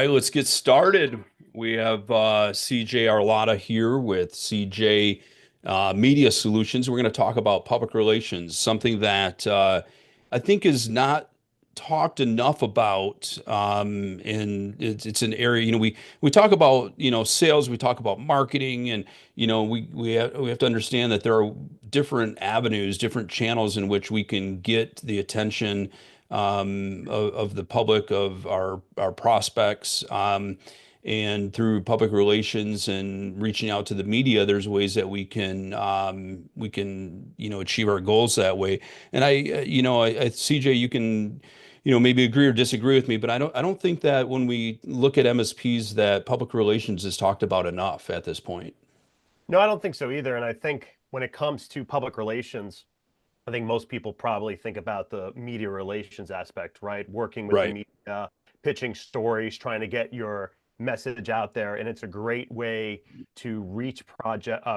All right, let's get started. We have CJ Arlotta here with CJ Media Solutions. We're going to talk about public relations, something that I think is not talked enough about. And it's an area, we talk about, sales, we talk about marketing, and, we have to understand that there are different avenues, different channels in which we can get the attention of the public, of our prospects, and through public relations and reaching out to the media. There's ways that we can achieve our goals that way. And CJ, you can maybe agree or disagree with me, but I don't think that when we look at MSPs that public relations is talked about enough at this point. No, I don't think so either. And I think when it comes to public relations, I think most people probably think about the media relations aspect, right? Working with the Right. media, pitching stories, trying to get your message out there. And it's a great way to reach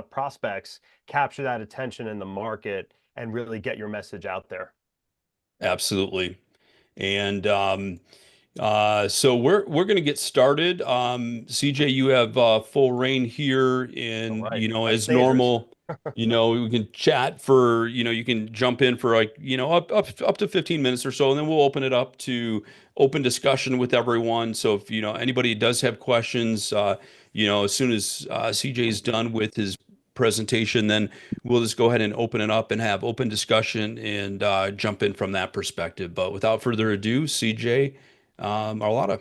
prospects, capture that attention in the market, and really get your message out there. Absolutely. And so we're going to get started. CJ, you have full reign here, All and right. My as Caesars. normal, we can chat for, you can jump in for like, up to 15 minutes or so, and then we'll open it up to open discussion with everyone. So if anybody does have questions, as soon as CJ is done with his presentation, then we'll just go ahead and open it up and have open discussion and jump in from that perspective. But without further ado, CJ Arlotta.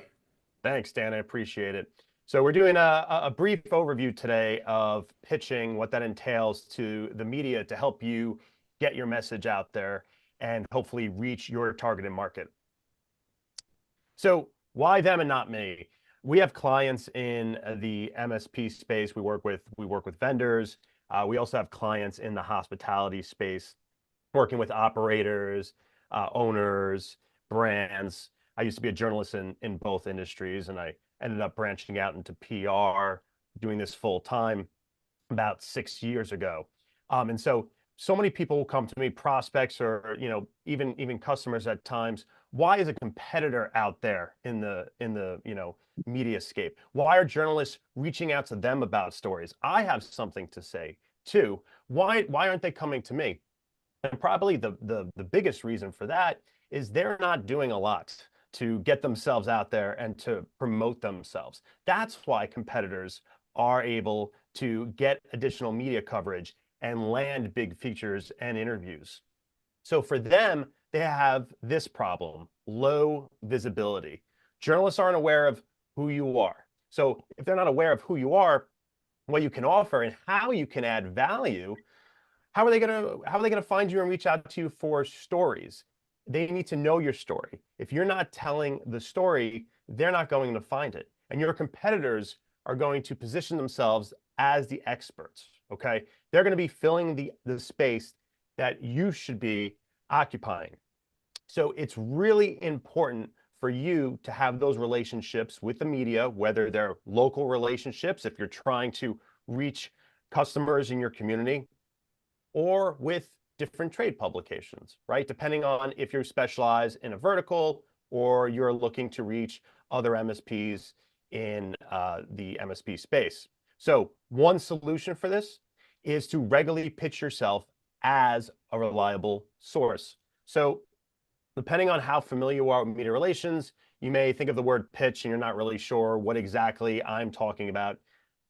Thanks, Dan. I appreciate it. So we're doing a brief overview today of pitching, what that entails to the media to help you get your message out there and hopefully reach your targeted market. So why them and not me? We have clients in the MSP space. We work with vendors. We also have clients in the hospitality space, working with operators, owners, brands. I used to be a journalist in both industries, and I ended up branching out into PR, doing this full time about 6 years ago. And so many people will come to me, prospects or even customers at times. Why is a competitor out there in the media scape? Why are journalists reaching out to them about stories? I have something to say too. Why aren't they coming to me? And probably the biggest reason for that is they're not doing a lot to get themselves out there and to promote themselves. That's why competitors are able to get additional media coverage and land big features and interviews. So for them, they have this problem: low visibility. Journalists aren't aware of who you are. So if they're not aware of who you are, what you can offer, and how you can add value, how are they gonna find you and reach out to you for stories? They need to know your story. If you're not telling the story, they're not going to find it. And your competitors are going to position themselves as the experts. Okay. They're going to be filling the space that you should be occupying. So it's really important for you to have those relationships with the media, whether they're local relationships, if you're trying to reach customers in your community, or with different trade publications, right? Depending on if you're specialized in a vertical or you're looking to reach other MSPs in the MSP space. So one solution for this is to regularly pitch yourself as a reliable source. So depending on how familiar you are with media relations, you may think of the word pitch and you're not really sure what exactly I'm talking about.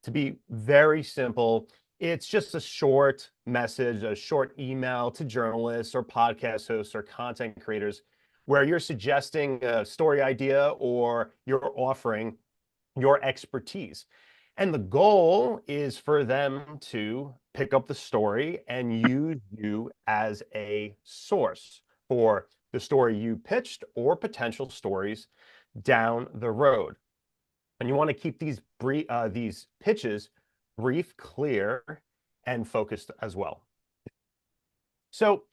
To be very simple, it's just a short message, a short email to journalists or podcast hosts or content creators where you're suggesting a story idea or you're offering your expertise. And the goal is for them to pick up the story and use you as a source for the story you pitched or potential stories down the road. And you want to keep these pitches brief, clear, and focused as well. So,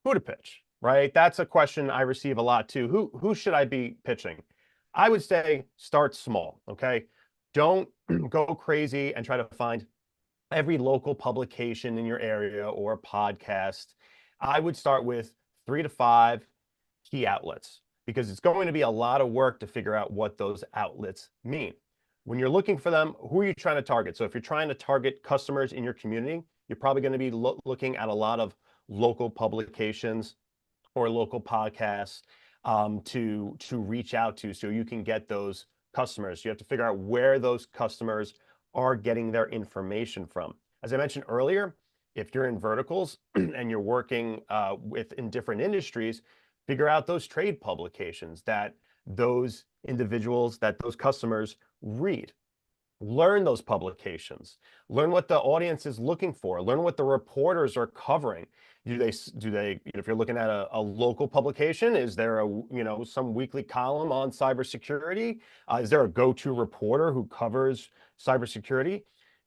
who to pitch, right? That's a question I receive a lot too. Who should I be pitching? I would say start small, okay? Don't go crazy and try to find every local publication in your area or podcast. I would start with 3 to 5 key outlets. because it's going to be a lot of work to figure out what those outlets mean. When you're looking for them, who are you trying to target? So if you're trying to target customers in your community, you're probably going to be looking at a lot of local publications or local podcasts to reach out to, so you can get those customers. You have to figure out where those customers are getting their information from. As I mentioned earlier, if you're in verticals and you're working in different industries, figure out those trade publications that those individuals, that those customers read. Learn those publications, learn what the audience is looking for, learn what the reporters are covering. If you're looking at a local publication, is there some weekly column on cybersecurity? Is there a go-to reporter who covers cybersecurity?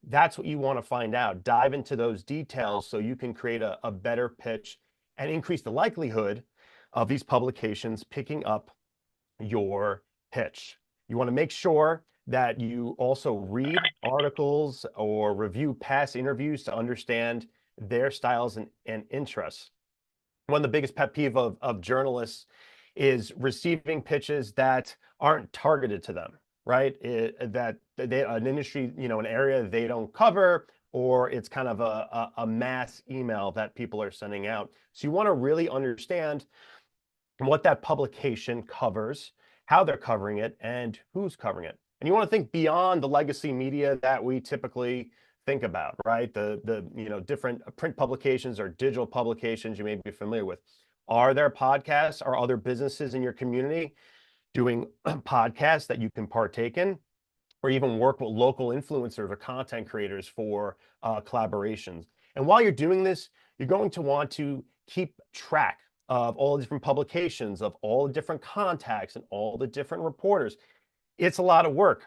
That's what you want to find out. Dive into those details so you can create a better pitch and increase the likelihood of these publications picking up your pitch. You want to make sure that you also read articles or review past interviews to understand their styles and interests. One of the biggest pet peeve of journalists is receiving pitches that aren't targeted to them, right? An industry, an area they don't cover, or it's kind of a mass email that people are sending out. So you want to really understand what that publication covers, how they're covering it, and who's covering it. And you want to think beyond the legacy media that we typically think about, right? The different print publications or digital publications you may be familiar with. Are there podcasts or other businesses in your community doing podcasts that you can partake in, or even work with local influencers or content creators for collaborations? And while you're doing this, you're going to want to keep track of all the different publications, of all the different contacts and all the different reporters. It's a lot of work.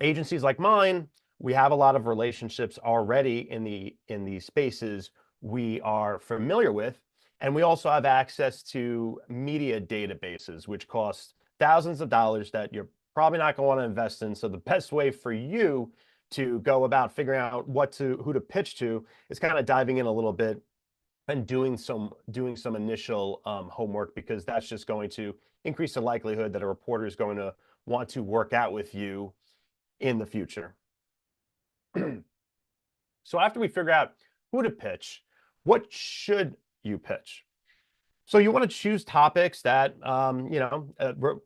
Agencies like mine, we have a lot of relationships already in the spaces we are familiar with. And we also have access to media databases, which cost thousands of dollars that you're probably not going to want to invest in. So the best way for you to go about figuring out who to pitch to is kind of diving in a little bit and doing some initial homework, because that's just going to increase the likelihood that a reporter is going to want to work out with you in the future. So after we figure out who to pitch, what should you pitch? So you want to choose topics that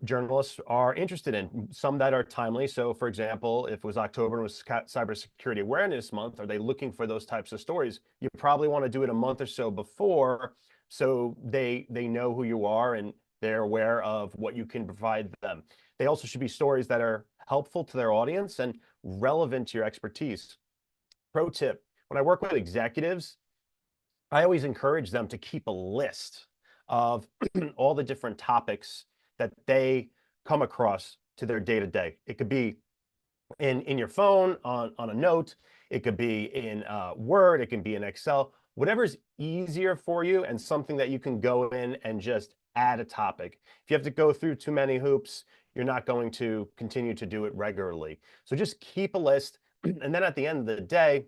journalists are interested in, some that are timely. So for example, if it was October and it was Cybersecurity Awareness Month, are they looking for those types of stories? You probably want to do it a month or so before, so they know who you are and they're aware of what you can provide them. They also should be stories that are helpful to their audience and relevant to your expertise. Pro tip: when I work with executives, I always encourage them to keep a list of all the different topics that they come across to their day-to-day. It could be in your phone, on a note. It could be in Word. It can be in Excel. Whatever's easier for you and something that you can go in and just add a topic. If you have to go through too many hoops, you're not going to continue to do it regularly. So just keep a list. And then at the end of the day,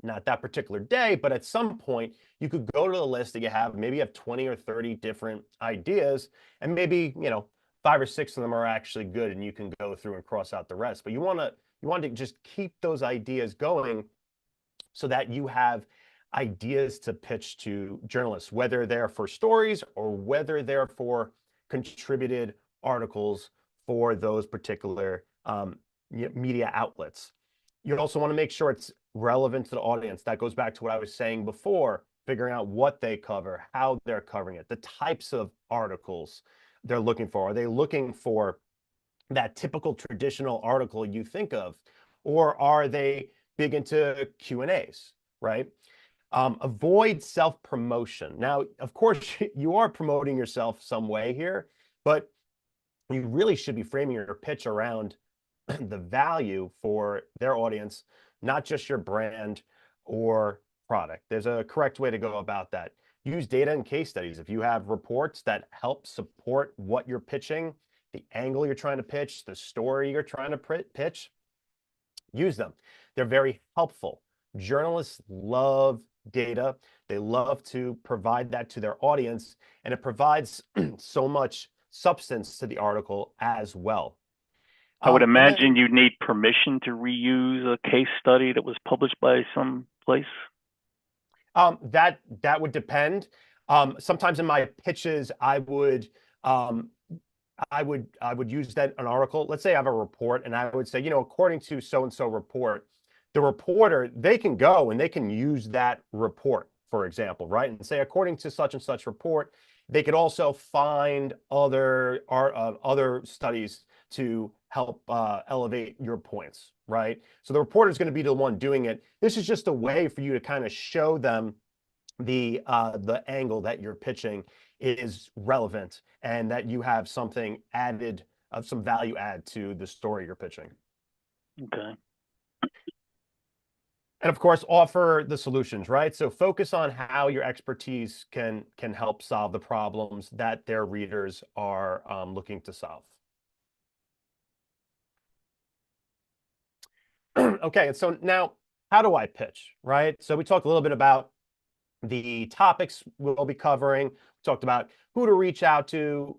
not that particular day, but at some point, you could go to the list that you have. Maybe you have 20 or 30 different ideas, and maybe 5 or 6 of them are actually good, and you can go through and cross out the rest. But you want to just keep those ideas going so that you have ideas to pitch to journalists, whether they're for stories or whether they're for contributed articles for those particular media outlets. You also want to make sure it's relevant to the audience. That goes back to what I was saying before, figuring out what they cover, how they're covering it, the types of articles they're looking for. Are they looking for that typical traditional article you think of, or are they big into Q&As, right? Avoid self-promotion. Now, of course, you are promoting yourself some way here, but you really should be framing your pitch around the value for their audience, not just your brand or product. There's a correct way to go about that. Use data and case studies. If you have reports that help support what you're pitching, the angle you're trying to pitch, the story you're trying to pitch, use them. They're very helpful. Journalists love data. They love to provide that to their audience, and it provides so much substance to the article as well. I would And then imagine you'd need permission to reuse a case study that was published by some place. that would depend. Sometimes in my pitches, um, I would use that an article. Let's say I have a report, and I would say, according to so and so report, the reporter, they can go and they can use that report, for example, right? And say, according to such and such report, they could also find other studies to help elevate your points, right? So the reporter is going to be the one doing it. This is just a way for you to kind of show them the angle that you're pitching is relevant and that you have something added of some value add to the story you're pitching. Okay. And of course, offer the solutions, right? So focus on how your expertise can help solve the problems that their readers are looking to solve. Okay, and so now, how do I pitch, right? So we talked a little bit about the topics we'll be covering. We talked about who to reach out to,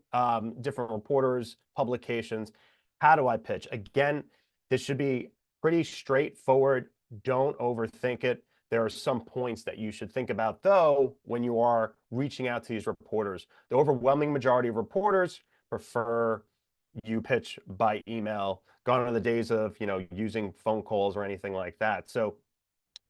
different reporters, publications. How do I pitch? Again, this should be pretty straightforward. Don't overthink it. There are some points that you should think about, though, when you are reaching out to these reporters. The overwhelming majority of reporters prefer you pitch by email. Gone are the days of, using phone calls or anything like that. So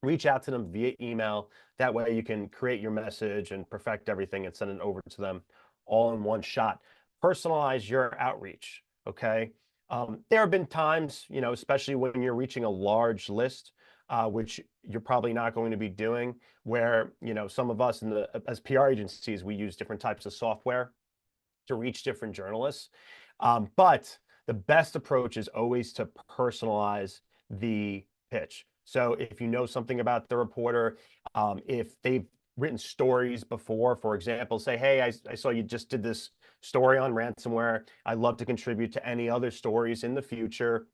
reach out to them via email. That way you can create your message and perfect everything and send it over to them all in one shot. Personalize your outreach, okay? There have been times, especially when you're reaching a large list, which you're probably not going to be doing, where, some of us as PR agencies, we use different types of software to reach different journalists. But the best approach is always to personalize the pitch. So if you know something about the reporter, if they've written stories before, for example, say, hey, I saw you just did this story on ransomware. I'd love to contribute to any other stories in the future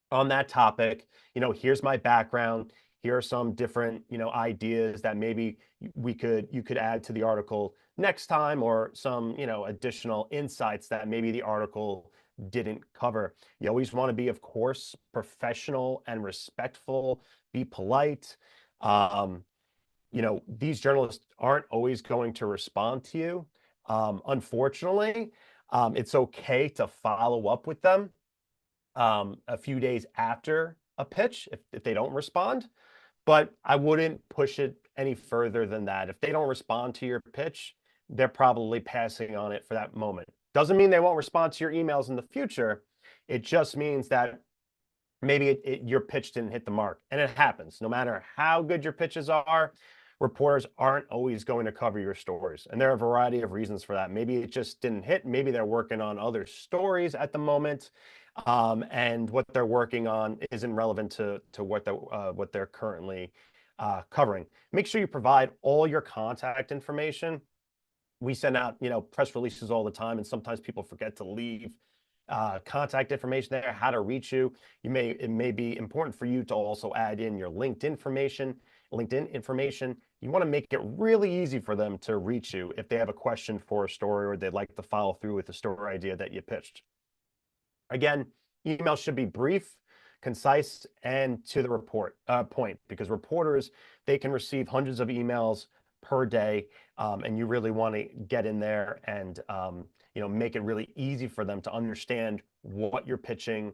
on that topic. Here's my background. Here are some different, ideas that maybe you could add to the article next time, or some, additional insights that maybe the article didn't cover. You always want to be, of course, professional and respectful, be polite. These journalists aren't always going to respond to you. Unfortunately, it's okay to follow up with them a few days after a pitch if they don't respond, but I wouldn't push it any further than that. If they don't respond to your pitch, they're probably passing on it for that moment. Doesn't mean they won't respond to your emails in the future. It just means that maybe your pitch didn't hit the mark, and it happens. No matter how good your pitches are, reporters aren't always going to cover your stories, and there are a variety of reasons for that. Maybe it just didn't hit. Maybe they're working on other stories at the moment, and what they're working on isn't relevant to what they're currently covering. Make sure you provide all your contact information. We send out, press releases all the time, and sometimes people forget to leave contact information there, how to reach you. It may be important for you to also add in your LinkedIn information. You want to make it really easy for them to reach you if they have a question for a story, or they'd like to follow through with the story idea that you pitched. Again, email should be brief, concise, and to the point, because reporters, they can receive hundreds of emails per day, and you really want to get in there and make it really easy for them to understand what you're pitching,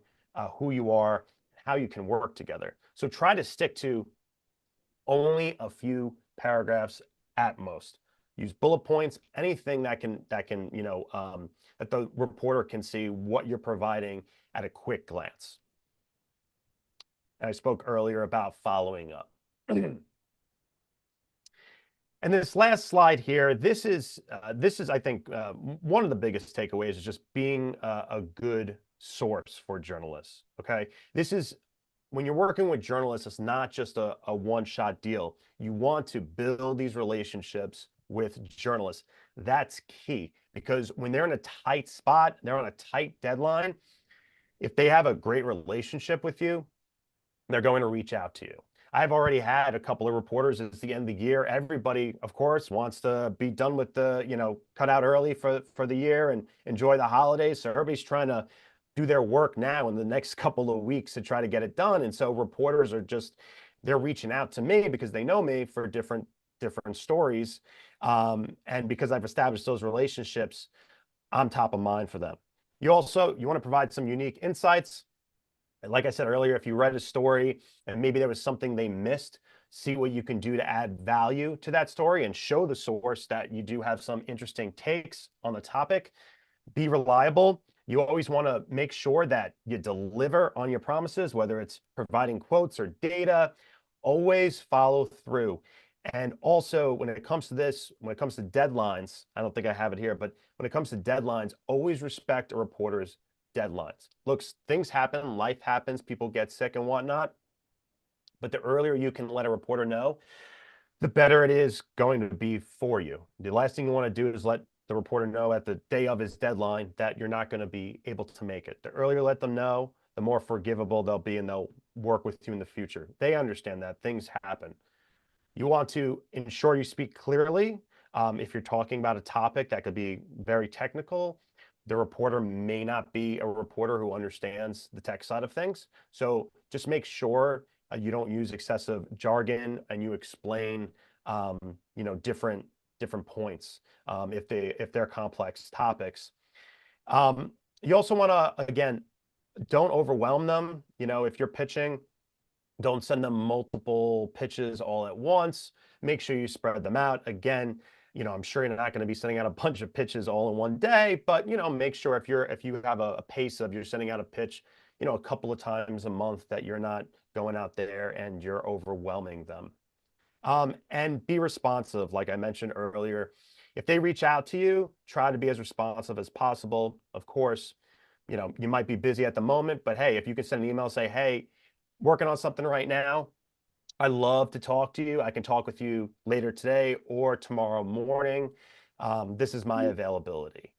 who you are, how you can work together. So try to stick to only a few paragraphs at most. Use bullet points, anything that the reporter can see what you're providing at a quick glance. And I spoke earlier about following up. And this last slide here, this is I think one of the biggest takeaways is just being a good source for journalists. Okay, this is when you're working with journalists, it's not just a one-shot deal. You want to build these relationships with journalists. That's key, because when they're in a tight spot, they're on a tight deadline. If they have a great relationship with you, they're going to reach out to you. I've already had a couple of reporters. It's the end of the year. Everybody, of course, wants to be done with the, cut out early for the year and enjoy the holidays. So everybody's trying to do their work now in the next couple of weeks to try to get it done. And so reporters are they're reaching out to me because they know me for different stories. And because I've established those relationships, I'm top of mind for them. You want to provide some unique insights. And like I said earlier, if you read a story and maybe there was something they missed, see what you can do to add value to that story and show the source that you do have some interesting takes on the topic. Be reliable. You always want to make sure that you deliver on your promises, whether it's providing quotes or data. Always follow through. And also, when it comes to deadlines, I don't think I have it here, but when it comes to deadlines, always respect a reporter's deadlines. Look, things happen, life happens, people get sick and whatnot. But the earlier you can let a reporter know, the better it is going to be for you. The last thing you want to do is let the reporter know at the day of his deadline that you're not going to be able to make it. The earlier you let them know, the more forgivable they'll be and they'll work with you in the future. They understand that things happen. You want to ensure you speak clearly. If you're talking about a topic that could be very technical, the reporter may not be a reporter who understands the tech side of things. So just make sure you don't use excessive jargon and you explain, different points if they're complex topics. You also want to, again, don't overwhelm them. If you're pitching, don't send them multiple pitches all at once. Make sure you spread them out. Again, I'm sure you're not going to be sending out a bunch of pitches all in one day, but make sure if you have a pace of you're sending out a pitch, a couple of times a month, that you're not going out there and you're overwhelming them. And be responsive. Like I mentioned earlier, if they reach out to you, try to be as responsive as possible. Of course, you might be busy at the moment, but hey, if you can send an email, say, hey, working on something right now, I love to talk to you. I can talk with you later today or tomorrow morning. This is my availability.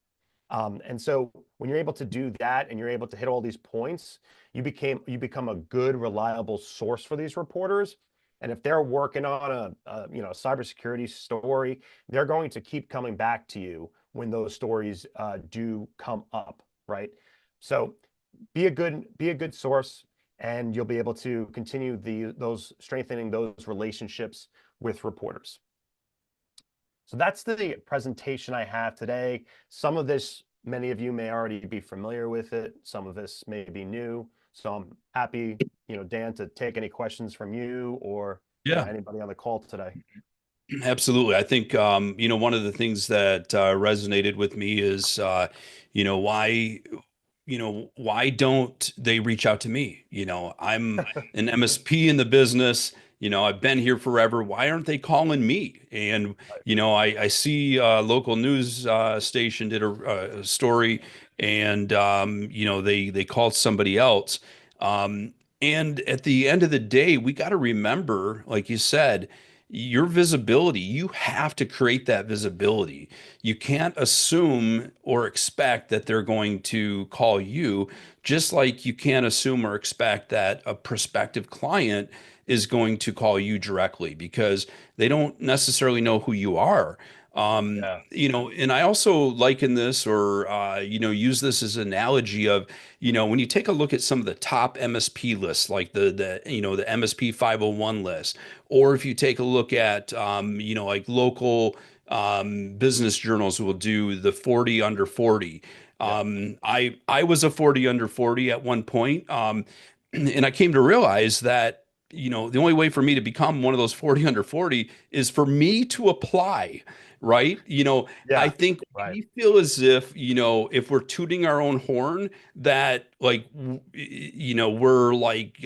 And so when you're able to do that and you're able to hit all these points, you become a good, reliable source for these reporters. And if they're working on a cybersecurity story, they're going to keep coming back to you when those stories do come up, right? So be a good source, and you'll be able to continue strengthening those relationships with reporters. So that's the presentation I have today. Some of this, many of you may already be familiar with it. Some of this may be new. So I'm happy, Dan, to take any questions from you or anybody on the call today. Absolutely. I think, one of the things that resonated with me is, why don't they reach out to me? I'm an MSP in the business. I've been here forever. Why aren't they calling me? And, I see a local news station did a story and, they called somebody else. And at the end of the day, we got to remember, like you said, your visibility, you have to create that visibility. You can't assume or expect that they're going to call you, just like you can't assume or expect that a prospective client is going to call you directly because they don't necessarily know who you are. And I also liken this or, use this as an analogy of, when you take a look at some of the top MSP lists, like the MSP 501 list, or if you take a look at, like local business journals will do the 40 under 40. I was a 40 under 40 at one point. And I came to realize that, the only way for me to become one of those 40 under 40 is for me to apply, right? I think we feel as if, if we're tooting our own horn, that like, we're like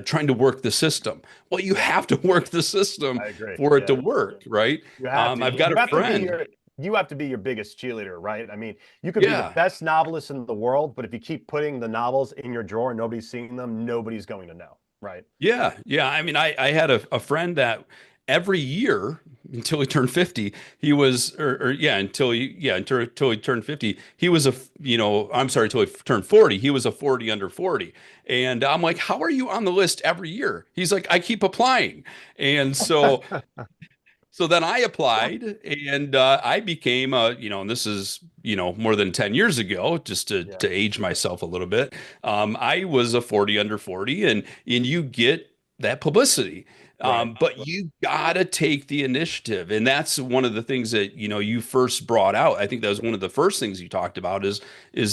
trying to work the system. Well, you have to work the system for it to work, right? You have to. I've got a friend. You have to be your biggest cheerleader, right? I mean, you could be the best novelist in the world, but if you keep putting the novels in your drawer and nobody's seeing them, nobody's going to know, right? Yeah. I mean, I had a friend that every year until he turned 50, he was, or yeah, until he turned 50, he was I'm sorry, until he turned 40, he was a 40 under 40. And I'm like, how are you on the list every year? He's like, I keep applying. And so then I applied and I became and this is, more than 10 years ago, just Yeah. to age myself a little bit. I was a 40 under 40 and you get that publicity. Right. But you gotta take the initiative. And that's one of the things that, you first brought out. I think that was one of the first things you talked about is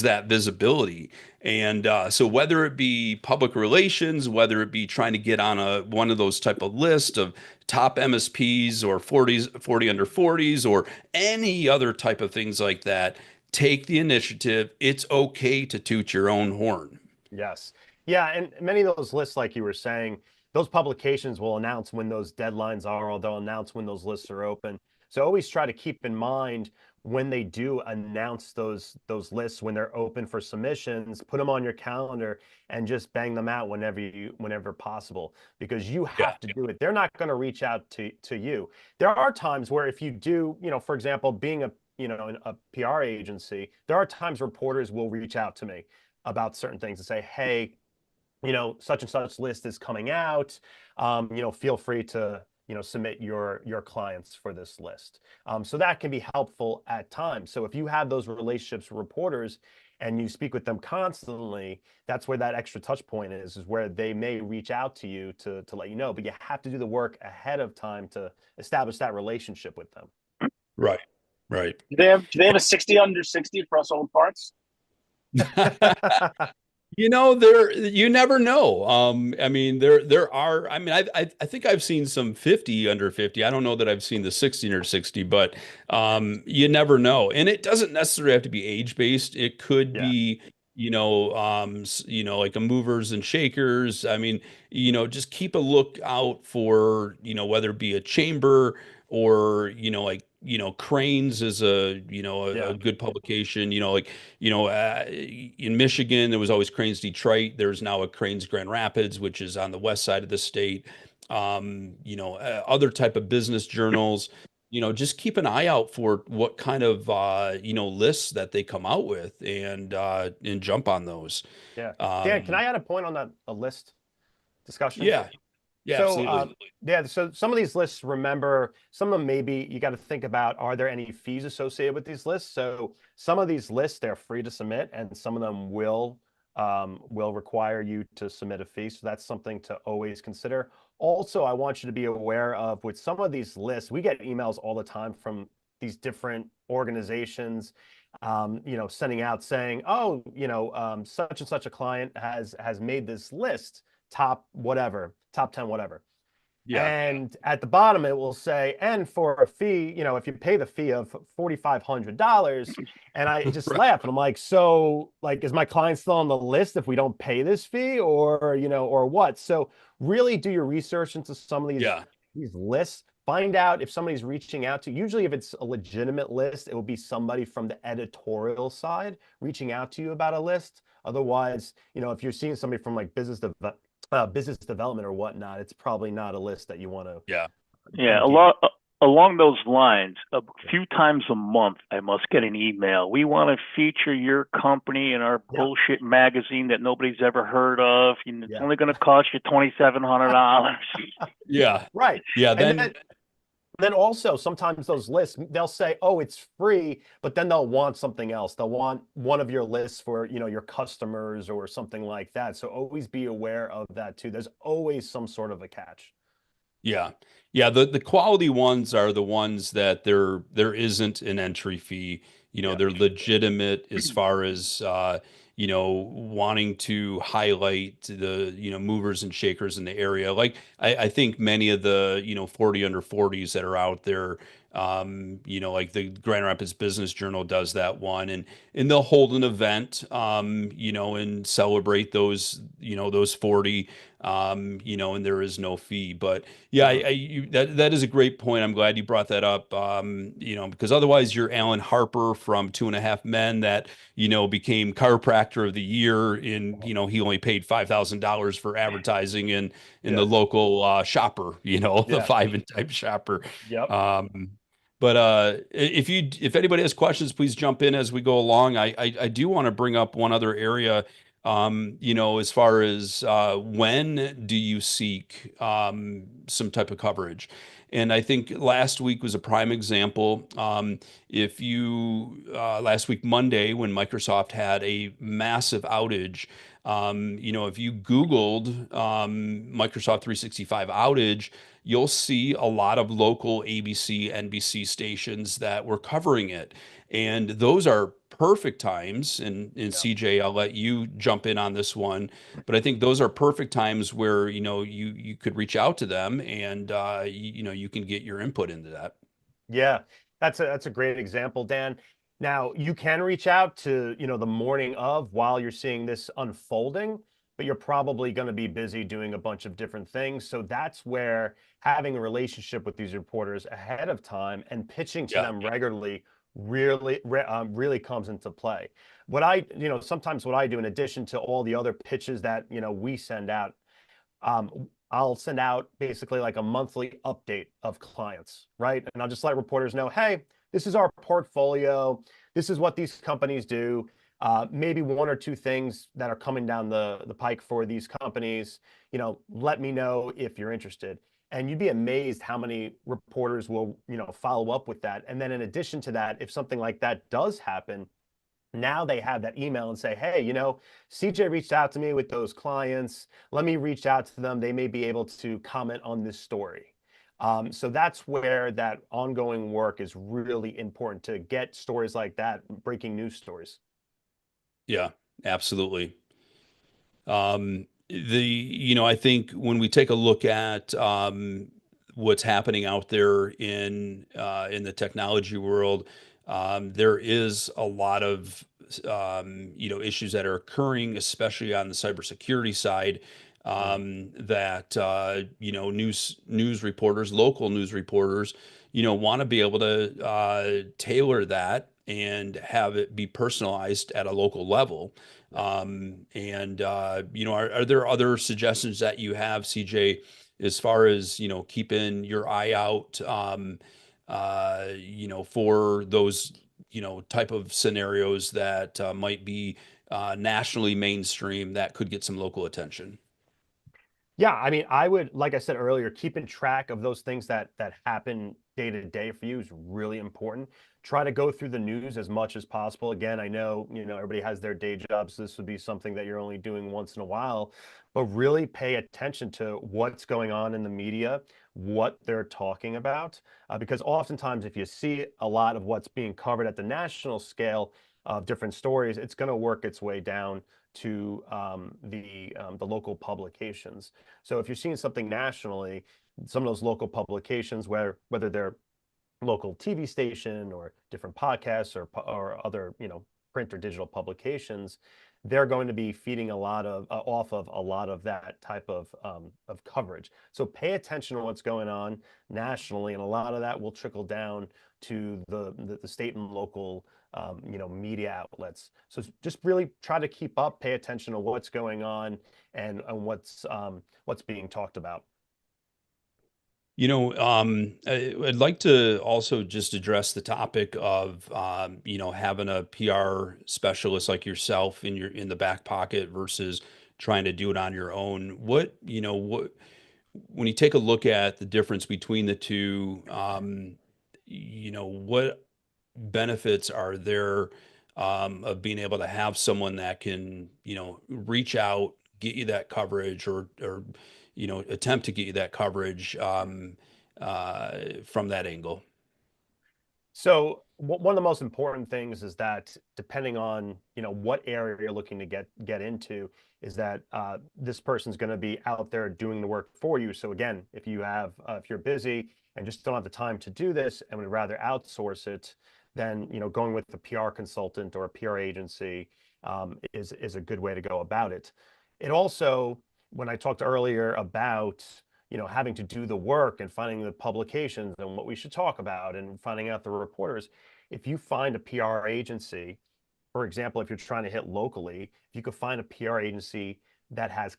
that visibility. And so whether it be public relations, whether it be trying to get on one of those type of list of top MSPs or 40 under 40s or any other type of things like that, take the initiative. It's okay to toot your own horn. Yes. Yeah, and many of those lists, like you were saying, those publications will announce when those deadlines are, or they'll announce when those lists are open. So always try to keep in mind when they do announce those lists, when they're open for submissions, put them on your calendar and just bang them out whenever possible, because you Yeah. have to do it. They're not going to reach out to you. There are times where if you do, for example, being a PR agency, there are times reporters will reach out to me about certain things and say, hey, such and such list is coming out. Feel free to, submit your clients for this list. So that can be helpful at times. So if you have those relationships with reporters and you speak with them constantly, that's where that extra touch point is where they may reach out to you to let you know, but you have to do the work ahead of time to establish that relationship with them. Right. Right. Do they have a 60 under 60 for us old parts? You never know. I mean, there are. I mean, I think I've seen some 50 under 50. I don't know that I've seen the 60 under 60, but you never know. And it doesn't necessarily have to be age based. It could Yeah. be, like a movers and shakers. I mean, just keep a lookout for, whether it be a chamber or, like, Cranes is a Yeah. good publication, like in Michigan, there was always Cranes Detroit. There's now a Cranes Grand Rapids, which is on the west side of the state. Other type of business journals. Just keep an eye out for what kind of lists that they come out with and jump on those. Yeah. Dan, can Um, I add a point on a list discussion? yeah, yeah, So, absolutely. yeah, so some of these lists, remember, some of them maybe you got to think about, are there any fees associated with these lists? So some of these lists, they're free to submit, and some of them will require you to submit a fee. So that's something to always consider. Also, I want you to be aware of with some of these lists, we get emails all the time from these different organizations, sending out saying, oh, such and such a client has made this list top whatever, top 10, whatever. Yeah. And at the bottom, it will say, and for a fee, if you pay the fee of $4,500, and I just Right. laugh and I'm like, so like, is my client still on the list if we don't pay this fee or what? So really do your research into some of Yeah. these lists. Find out if somebody's reaching out to, usually if it's a legitimate list, it will be somebody from the editorial side reaching out to you about a list. Otherwise, if you're seeing somebody from like business development or whatnot, it's probably not a list that you want to. Yeah. Yeah, along those lines, a few times a month, I must get an email. We want to feature your company in our Yeah. bullshit magazine that nobody's ever heard of. It's Yeah. only going to cost you $2,700. Yeah. Right. Yeah. And then also sometimes those lists, they'll say, oh, it's free, but then they'll want something else. They'll want one of your lists for, your customers or something like that. So always be aware of that too. There's always some sort of a catch. Yeah. Yeah. The quality ones are the ones that there isn't an entry fee. Yeah. They're legitimate as far as wanting to highlight the, movers and shakers in the area. Like I think many of the, 40 under 40s that are out there, Like the Grand Rapids Business Journal does that one, and they'll hold an event, and celebrate those 40, and there is no fee. But yeah, that is a great point. I'm glad you brought that up, because otherwise you're Alan Harper from Two and a Half Men that, became chiropractor of the year in, he only paid $5,000 for advertising in the Yes. local shopper, the Yeah. Five and Type shopper. Yep. But if anybody has questions, please jump in as we go along. I do want to bring up one other area, as far as when do you seek some type of coverage? And I think last week was a prime example. If you last week Monday, when Microsoft had a massive outage, if you Googled Microsoft 365 outage, you'll see a lot of local ABC, NBC stations that were covering it. And those are perfect times. And Yeah. CJ, I'll let you jump in on this one. But I think those are perfect times where, you could reach out to them and, you can get your input into that. Yeah, that's a great example, Dan. Now, you can reach out to, the morning of while you're seeing this unfolding, but you're probably going to be busy doing a bunch of different things. So that's where having a relationship with these reporters ahead of time and pitching to Yeah. them regularly really comes into play. Sometimes what I do in addition to all the other pitches that, we send out, I'll send out basically like a monthly update of clients, right? And I'll just let reporters know, hey, this is our portfolio. This is what these companies do. Maybe one or two things that are coming down the pike for these companies. Let me know if you're interested. And you'd be amazed how many reporters will, follow up with that. And then in addition to that, if something like that does happen, now they have that email and say, hey, CJ reached out to me with those clients. Let me reach out to them. They may be able to comment on this story. So that's where that ongoing work is really important to get stories like that, breaking news stories. Yeah, absolutely. I think when we take a look at what's happening out there in the technology world, there is a lot of issues that are occurring, especially on the cybersecurity side. That news reporters, local news reporters, want to be able to tailor that and have it be personalized at a local level. Are there other suggestions that you have, CJ, as far as, keeping your eye out, for those, type of scenarios that might be nationally mainstream that could get some local attention? Yeah, I mean, I would, like I said earlier, keeping track of those things that happen day to day for you is really important. Try to go through the news as much as possible. Again, I know, everybody has their day jobs. This would be something that you're only doing once in a while, but really pay attention to what's going on in the media, what they're talking about, because oftentimes if you see a lot of what's being covered at the national scale of different stories, it's going to work its way down to the local publications. So if you're seeing something nationally, some of those local publications, whether they're local TV station or different podcasts or other print or digital publications, they're going to be feeding a lot of off of a lot of that type of coverage. So pay attention to what's going on nationally, and a lot of that will trickle down to the state and local media outlets. So just really try to keep up, pay attention to what's going on and what's being talked about. I'd like to also just address the topic of, having a PR specialist like yourself in the back pocket versus trying to do it on your own. When you take a look at the difference between the two, what benefits are there, of being able to have someone that can, reach out, get you that coverage or attempt to get you that coverage, from that angle? So one of the most important things is that depending on what area you're looking to get into, is that this person's going to be out there doing the work for you. So again, if you're busy and just don't have the time to do this and would rather outsource it, then going with a PR consultant or a PR agency is a good way to go about it. It also, when I talked earlier about having to do the work and finding the publications and what we should talk about and finding out the reporters, if you find a PR agency, for example, if you're trying to hit locally, if you could find a PR agency that has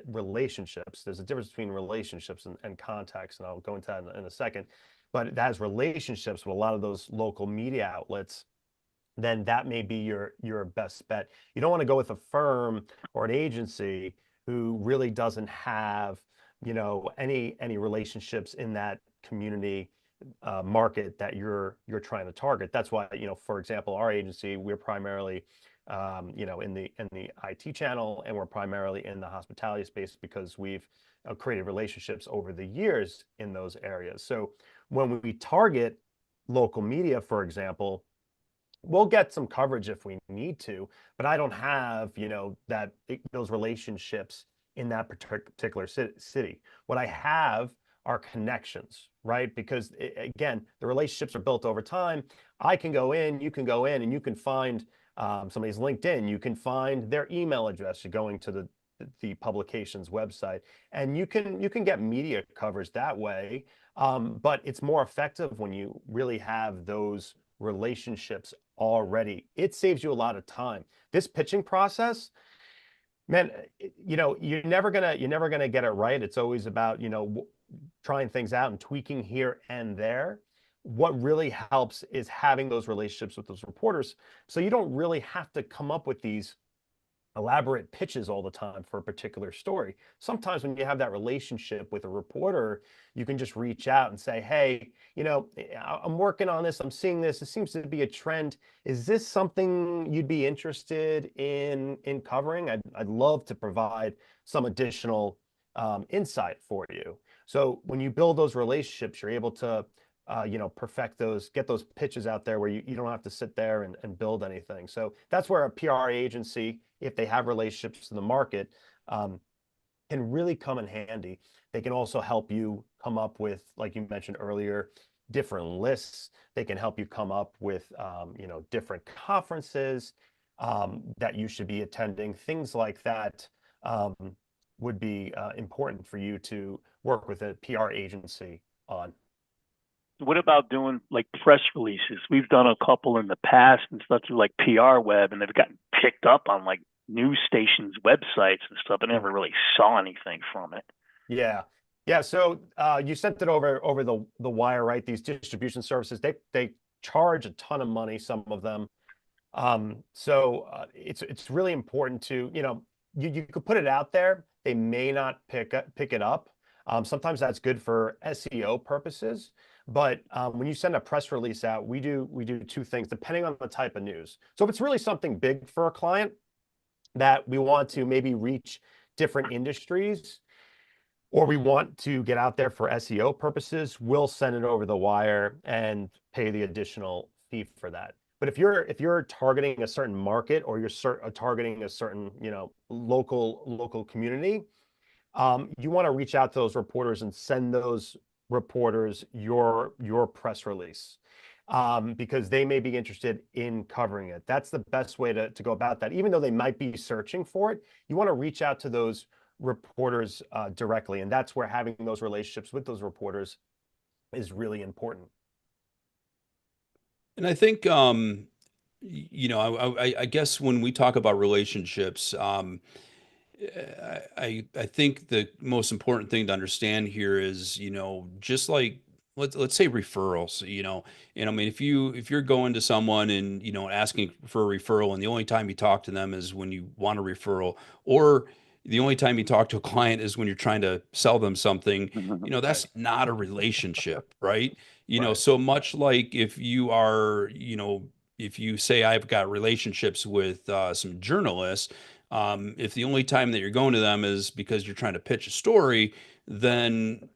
relationships, there's a difference between relationships and contacts, and I'll go into that in a second, but that has relationships with a lot of those local media outlets, then that may be your best bet. You don't want to go with a firm or an agency who really doesn't have any relationships in that community market that you're trying to target. That's why for example, our agency, we're primarily in the IT channel, and we're primarily in the hospitality space because we've created relationships over the years in those areas. So when we target local media, for example, we'll get some coverage if we need to, but I don't have those relationships in that particular city. What I have are connections, right? Because again, the relationships are built over time. I can go in, you can go in, and you can find somebody's LinkedIn. You can find their email address. You're going to the publication's website, and you can get media coverage that way. But it's more effective when you really have those relationships already. It saves you a lot of time. This pitching process, man, you're never gonna get it right. It's always about trying things out and tweaking here and there. What really helps is having those relationships with those reporters, so you don't really have to come up with these elaborate pitches all the time for a particular story. Sometimes when you have that relationship with a reporter, you can just reach out and say, hey, I'm working on this, I'm seeing this, it seems to be a trend. Is this something you'd be interested in covering? I'd love to provide some additional insight for you. So when you build those relationships, you're able to perfect those, get those pitches out there where you don't have to sit there and build anything. So that's where a PR agency, if they have relationships in the market, can really come in handy. They can also help you come up with, like you mentioned earlier, different lists. They can help you come up with, different conferences that you should be attending. Things like that would be important for you to work with a PR agency on. What about doing like press releases? We've done a couple in the past and stuff through like PR Web, and they've gotten picked up on like news stations' websites and stuff. I never really saw anything from it. Yeah. So you sent it over the wire, right? These distribution services, they charge a ton of money, some of them. So it's really important to you could put it out there. They may not pick it up. Sometimes that's good for SEO purposes. But when you send a press release out, we do two things depending on the type of news. So if it's really something big for a client that we want to maybe reach different industries, or we want to get out there for SEO purposes, we'll send it over the wire and pay the additional fee for that. But if you're targeting a certain market, or you're targeting a certain local community, you want to reach out to those reporters and send those reporters your press release, because they may be interested in covering it. That's the best way to go about that. Even though they might be searching for it, you want to reach out to those reporters directly, and that's where having those relationships with those reporters is really important. And I think, I guess when we talk about relationships, I think the most important thing to understand here is, just like let's say referrals, and I mean, if you're going to someone and, asking for a referral, and the only time you talk to them is when you want a referral, or the only time you talk to a client is when you're trying to sell them something, that's not a relationship, right? Right. So much like if you are, if you say I've got relationships with some journalists, if the only time that you're going to them is because you're trying to pitch a story, then,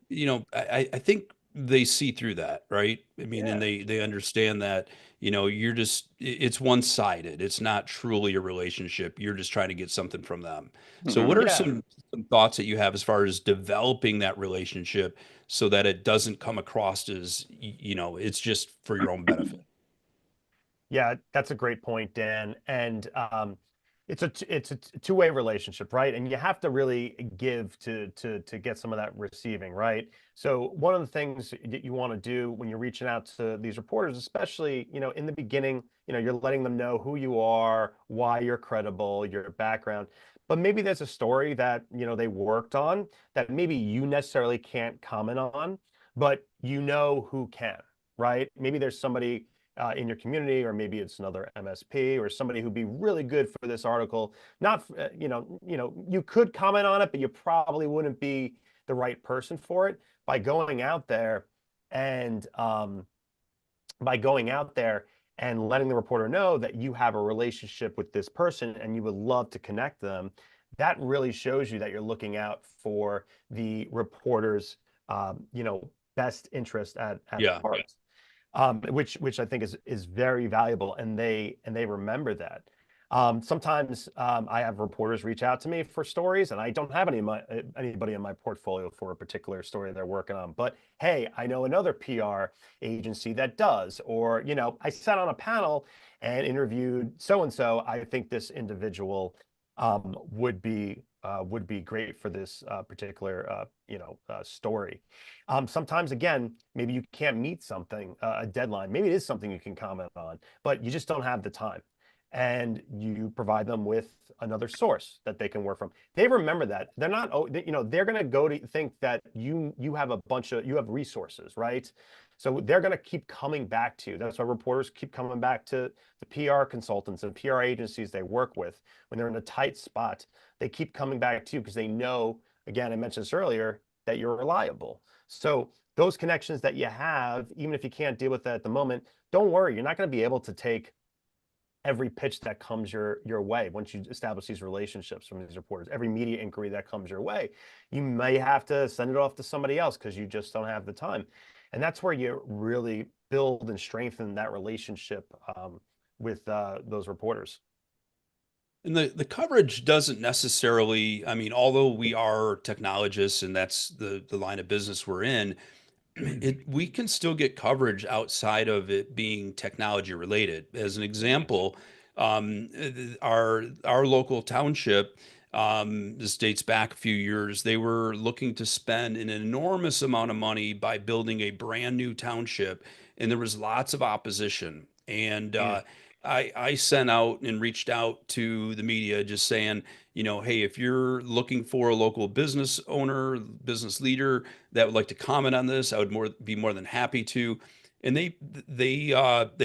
I think they see through that, right? I mean, and Yeah. they understand that, you're just it's one-sided. It's not truly a relationship. You're just trying to get something from them. So what Mhm. are Yeah. some thoughts that you have as far as developing that relationship so that it doesn't come across as, it's just for your own benefit? Yeah, that's a great point, Dan. And it's a two-way relationship, right? And you have to really give to get some of that receiving, right? So one of the things that you want to do when you're reaching out to these reporters, especially, in the beginning, you're letting them know who you are, why you're credible, your background. But maybe there's a story that, they worked on that maybe you necessarily can't comment on, but you know who can, right? Maybe there's somebody in your community, or maybe it's another MSP or somebody who'd be really good for this article. Not, you could comment on it, but you probably wouldn't be the right person for it. By going out there and letting the reporter know that you have a relationship with this person and you would love to connect them, that really shows you that you're looking out for the reporter's, best interest at Yeah. heart, which I think is very valuable, and they remember that. Sometimes I have reporters reach out to me for stories, and I don't have anybody in my portfolio for a particular story they're working on. But hey, I know another PR agency that does, or I sat on a panel and interviewed so and so. I think this individual would be great for this particular story. Sometimes, again, maybe you can't meet something, a deadline. Maybe it is something you can comment on, but you just don't have the time. And you provide them with another source that they can work from. They remember that. They're not, they're going to go to think that you have you have resources, right? So they're going to keep coming back to you. That's why reporters keep coming back to the PR consultants and PR agencies they work with when they're in a tight spot. They keep coming back to you because they know, again, I mentioned this earlier, that you're reliable. So those connections that you have, even if you can't deal with that at the moment, don't worry. You're not going to be able to take every pitch that comes your way once you establish these relationships from these reporters. Every media inquiry that comes your way, you may have to send it off to somebody else because you just don't have the time. And that's where you really build and strengthen that relationship with those reporters. And the coverage doesn't necessarily, I mean, although we are technologists and that's the line of business we're in, we can still get coverage outside of it being technology related. As an example, our local township, this dates back a few years, they were looking to spend an enormous amount of money by building a brand new township, and there was lots of opposition. And Mm. I sent out and reached out to the media just saying, hey, if you're looking for a local business owner, business leader that would like to comment on this, I would be more than happy to. And they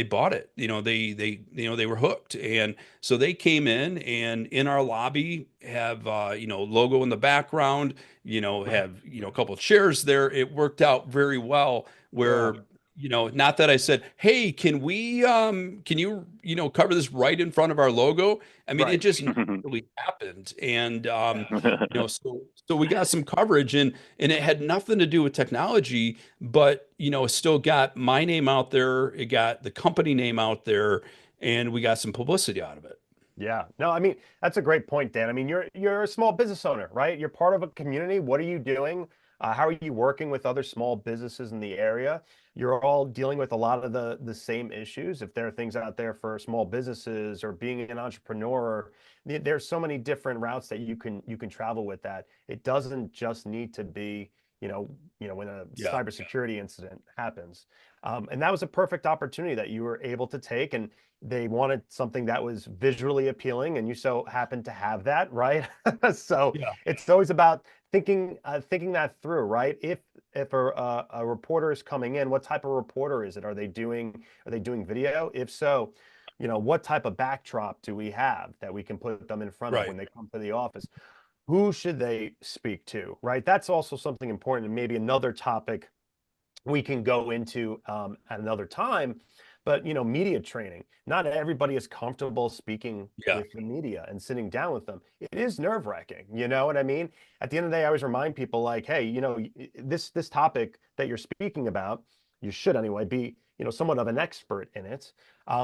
bought it. They were hooked. And so they came in our lobby have logo in the background, Right. have a couple of chairs there. It worked out very well Yeah. where not that I said, "Hey, can you, cover this right in front of our logo?" I mean, it Right. just naturally happened. And Yeah. so we got some coverage, and it had nothing to do with technology, but it still got my name out there, it got the company name out there, and we got some publicity out of it. Yeah. No, I mean, that's a great point, Dan. I mean, you're a small business owner, right? You're part of a community. What are you doing? How are you working with other small businesses in the area? You're all dealing with a lot of the same issues. If there are things out there for small businesses or being an entrepreneur, there's so many different routes that you can travel with that. It doesn't just need to be, when a Yeah. cybersecurity incident happens. And that was a perfect opportunity that you were able to take. And they wanted something that was visually appealing, and you so happened to have that, right? So Yeah. it's always about thinking that through, right? If a reporter is coming in, what type of reporter is it? Are they doing video? If so, what type of backdrop do we have that we can put them in front of Right. when they come to the office? Who should they speak to, right? That's also something important, and maybe another topic we can go into at another time. but media training. Not everybody is comfortable speaking Yeah. with the media and sitting down with them. It is nerve-wracking, you know what I mean? At the end of the day, I always remind people like, hey, this topic that you're speaking about, you should anyway be, somewhat of an expert in it.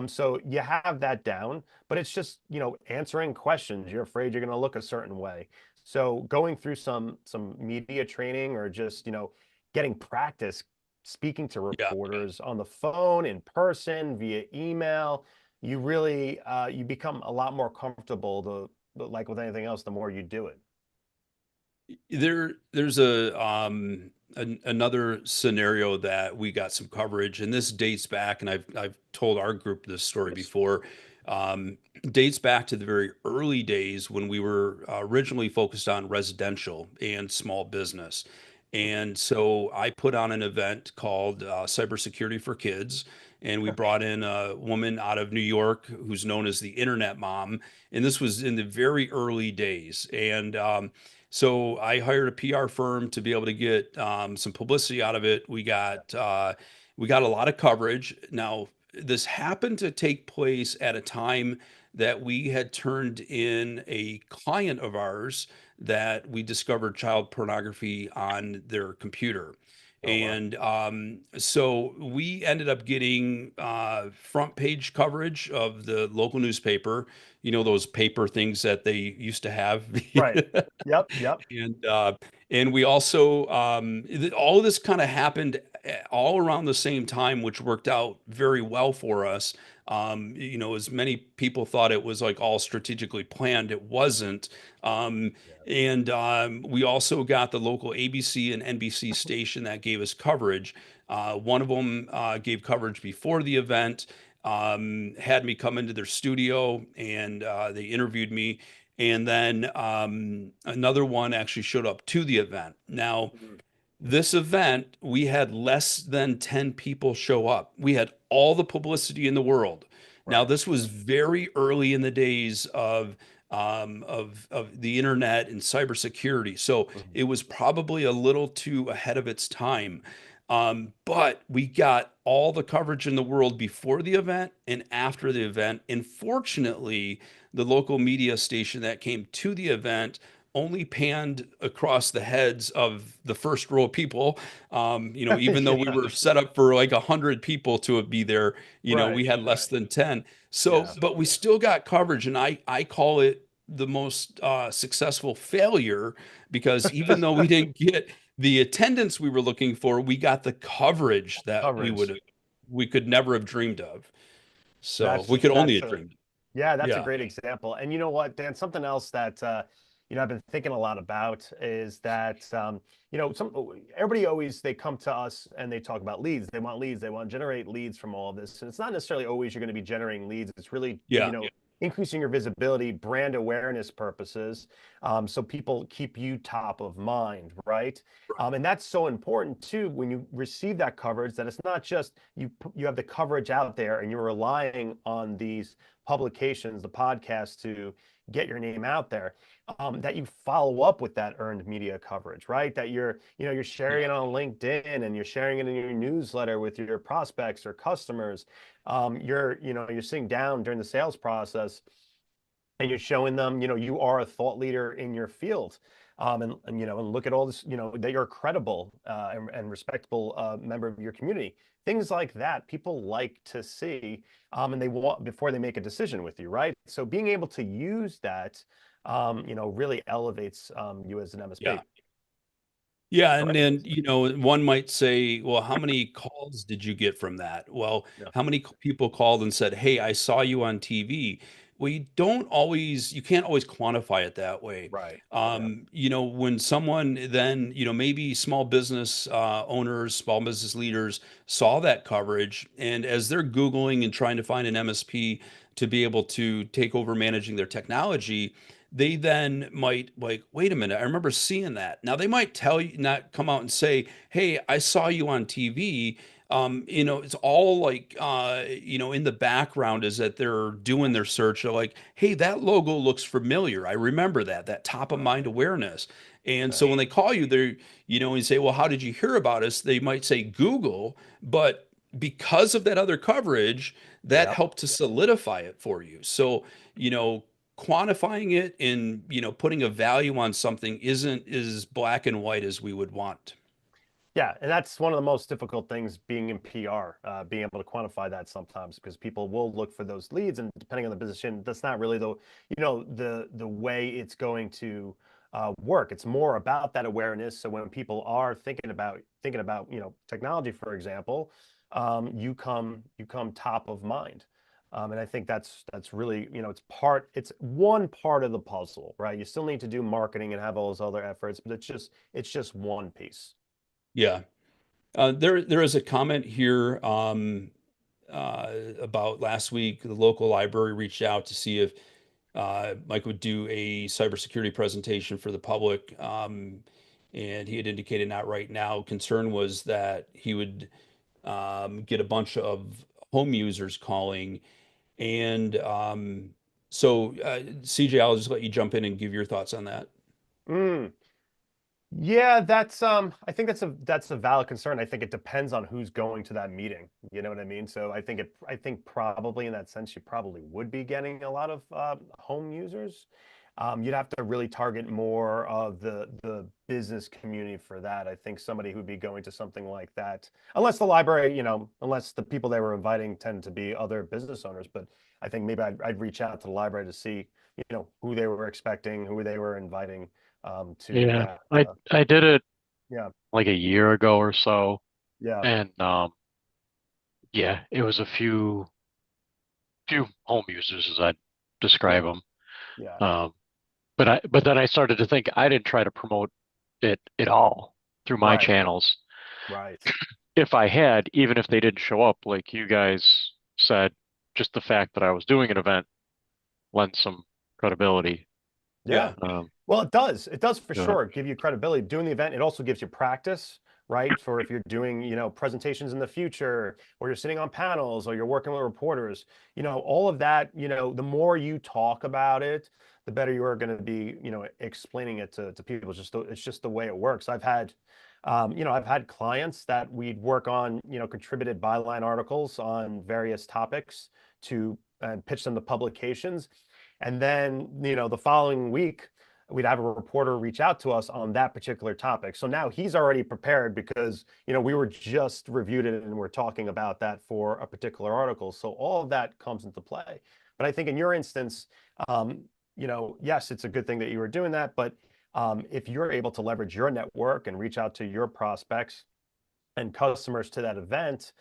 So you have that down, but it's just, answering questions. You're afraid you're going to look a certain way. So going through some media training or just, getting practice speaking to Yeah. reporters on the phone, in person, via email, you really you become a lot more comfortable like with anything else, the more you do it. There's another scenario that we got some coverage, and this dates back, and I've told our group this story Yes. before. Um, Dates back to the very early days when we were originally focused on residential and small business. And so I put on an event called Cybersecurity for Kids, and we brought in a woman out of New York who's known as the Internet Mom. And this was in the very early days. And so I hired a PR firm to be able to get some publicity out of it. We got a lot of coverage. Now, this happened to take place at a time that we had turned in a client of ours that we discovered child pornography on their computer. Oh, wow. And so we ended up getting front page coverage of the local newspaper, those paper things that they used to have. Right. Yep. Yep. And we also all of this kind of happened all around the same time, which worked out very well for us. As many people thought it was like all strategically planned, it wasn't. Um, Yeah. and we also got the local ABC and NBC station that gave us coverage. One of them gave coverage before the event, had me come into their studio, and they interviewed me. And then another one actually showed up to the event. Now, Mhm. this event, we had less than 10 people show up. We had all the publicity in the world. Now, Right. this was very early in the days of the internet and cybersecurity, so Mhm. it was probably a little too ahead of its time. But we got all the coverage in the world before the event and after the event. And fortunately, the local media station that came to the event only panned across the heads of the first row of people. Even though we Yeah. were set up for like 100 people to be there, Right. we had less than 10. So, Yeah. but we still got coverage, and I call it the most successful failure, because even though we didn't get the attendance we were looking for, we got the coverage that Coverage. we could never have dreamed of. So That's we could only that's have a dreamed. Yeah, that's a Yeah. great example. And you know what, Dan, something else that I've been thinking a lot about is that everybody always they come to us and they talk about leads. They want leads. They want to generate leads from all of this. And it's not necessarily always you're going to be generating leads. It's really, Yeah. increasing your visibility, brand awareness purposes, so people keep you top of mind, right? And that's so important too when you receive that coverage, that it's not just you have the coverage out there and you're relying on these publications, the podcast, to get your name out there, that you follow up with that earned media coverage, right? That you're sharing Yeah. it on LinkedIn and you're sharing it in your newsletter with your prospects or customers. You're sitting down during the sales process and you're showing them, you are a thought leader in your field. And look at all this, that you're a credible and respectable member of your community. Things like that, people like to see, and they want before they make a decision with you, right? So being able to use that, really elevates you as an MSP. Yeah. Yeah, and Right. then, one might say, well, how many calls did you get from that? Well, Yeah. how many people called and said, "Hey, I saw you on TV?" Well, you can't always quantify it that way. Right. Yeah. When someone then, maybe small business owners, small business leaders saw that coverage, and as they're Googling and trying to find an MSP to be able to take over managing their technology, they then might like, wait a minute, I remember seeing that. Now they might tell you, not come out and say, "Hey, I saw you on TV." It's all like, in the background is that they're doing their search. They're like, "Hey, that logo looks familiar. I remember that top of Right. mind awareness." And so Right. when they call you, they're, and you say, "Well, how did you hear about us?" They might say Google, but because of that other coverage, that Yep. helped to solidify it for you. So, quantifying it and, putting a value on something isn't as black and white as we would want. Yeah, and that's one of the most difficult things being in PR, being able to quantify that sometimes, because people will look for those leads, and depending on the position, that's not really the way it's going to work. It's more about that awareness. So when people are thinking about technology, for example, you come top of mind. And I think that's really, it's one part of the puzzle, right? You still need to do marketing and have all those other efforts, but it's just one piece. Yeah. There is a comment here about last week. The local library reached out to see if Mike would do a cybersecurity presentation for the public, and he had indicated not right now. Concern was that he would get a bunch of home users calling, and CJ, I'll just let you jump in and give your thoughts on that. Mm. Yeah, I think that's a valid concern. I think it depends on who's going to that meeting. You know what I mean? So I think probably in that sense you probably would be getting a lot of home users. You'd have to really target more of the business community for that. I think somebody who'd be going to something like that, unless the library, unless the people they were inviting tend to be other business owners. But I think maybe I'd reach out to the library to see, who they were expecting, who they were inviting to Yeah, that. I did it Yeah, like a year ago or so, yeah, and yeah, it was a few home users as I'd describe Yeah. them. yeah, Um, but then I started to think I didn't try to promote it at all through my right, channels. right. If I had, even if they didn't show up, like you guys said, just the fact that I was doing an event lends some credibility. Yeah. Yeah. Well, it does. It does for To sure give you credibility. Doing the event, it also gives you practice, right? For if you're doing, presentations in the future, or you're sitting on panels, or you're working with reporters, all of that, the more you talk about it, the better you are going to be, explaining it to people. It's just the way it works. I've had clients that we'd work on, contributed byline articles on various topics to and pitch them to publications. And then, the following week, we'd have a reporter reach out to us on that particular topic. So now he's already prepared because, we were just reviewed it and we're talking about that for a particular article. So all of that comes into play. But I think in your instance, yes, it's a good thing that you were doing that. But if you're able to leverage your network and reach out to your prospects and customers to that event,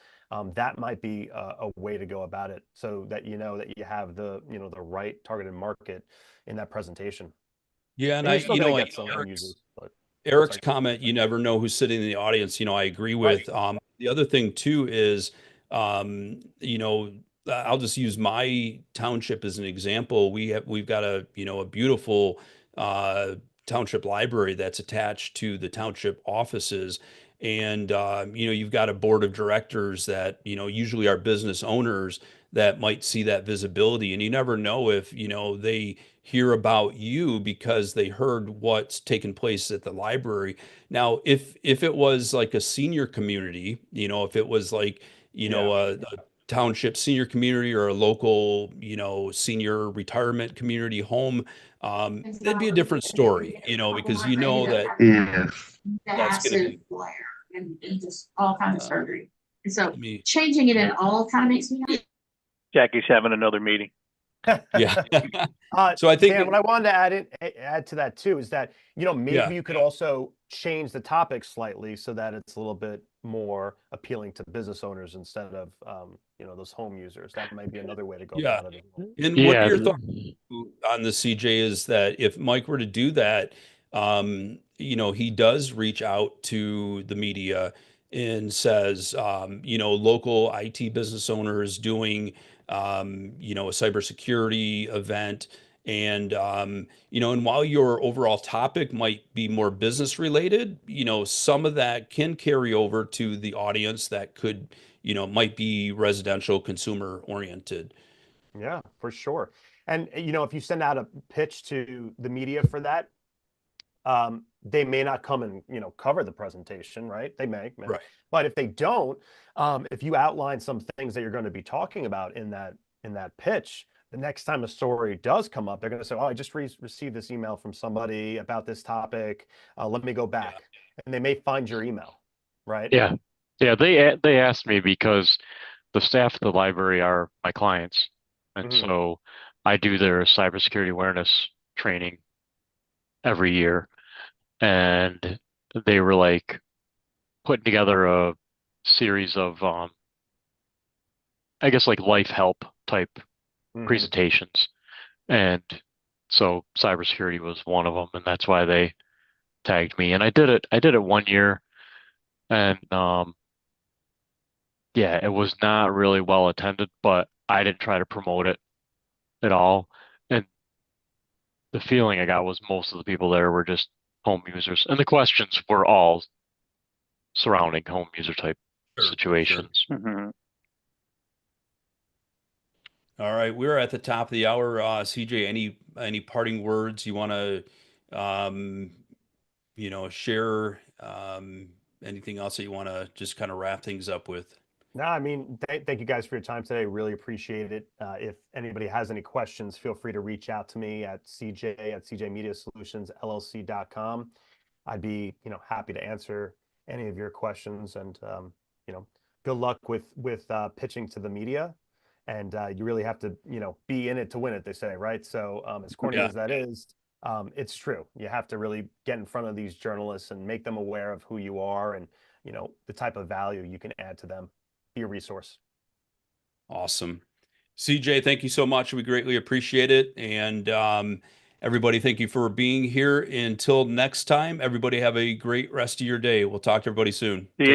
that might be a way to go about it, so that that you have the right targeted market in that presentation. Yeah. And And you're still going to get some home Eric's users, but Eric's sorry. comment, you never know who's sitting in the audience, I agree Right. with. The other thing too is, you know, I'll just use my township as an example. We've got a beautiful township library that's attached to the township offices. And you've got a board of directors that, usually are business owners that might see that visibility. And you never know if, they hear about you because they heard what's taken place at the library. Now, if it was like a senior community, if it was like, Yeah. a township senior community or a local, senior retirement community home, that'd be a different story, because that Yes. that's going to Massive be, flare and just all kinds of uh, surgery. And so let me, changing it at all kind of makes me happy. Jackie's having another meeting. yeah. Uh, So I think, Dan, what I wanted to add to that too is that, yeah, maybe you could also change the topic slightly so that it's a little bit more appealing to business owners instead of, those home users. That might be another way to go yeah. about it as well. And what are yeah, your thoughts on the CJ is that if Mike were to do that, he does reach out to the media and says, local IT business owners doing, a cybersecurity event. And, and while your overall topic might be more business related, some of that can carry over to the audience that could, might be residential consumer oriented. Yeah, for sure. And if you send out a pitch to the media for that, they may not come and, you know, cover the presentation, right? They may. Right. But if they don't, if you outline some things that you're going to be talking about in that pitch, the next time a story does come up, they're going to say, "Oh, I just received this email from somebody about this topic. Let me go back," and they may find your email, right? Yeah. Yeah, they asked me because the staff at the library are my clients. And Mhm. so I do their cybersecurity awareness training every year. And they were like putting together a series of I guess like life help type Mhm. presentations. And so cybersecurity was one of them, and that's why they tagged me. And I did it one year, and yeah, it was not really well attended, but I didn't try to promote it at all. And the feeling I got was most of the people there were just home users, and the questions were all surrounding home user type Sure, sure. situations. Mhm. All right, we're at the top of the hour. CJ, any parting words you want to, share? Anything else that you want to just kind of wrap things up with? No, I mean, thank you guys for your time today. Really appreciate it. If anybody has any questions, feel free to reach out to me at cj@cjmediasolutionsllc.com. I'd be, you know, happy to answer any of your questions, and you know, good luck with pitching to the media. And you really have to, you know, be in it to win it, they say, right? So as corny Yeah. as that is, it's true. You have to really get in front of these journalists and make them aware of who you are, and, you know, the type of value you can add to them. Be a resource. Awesome. CJ, thank you so much. We greatly appreciate it. And everybody, thank you for being here. Until next time, everybody have a great rest of your day. We'll talk to everybody soon. See Take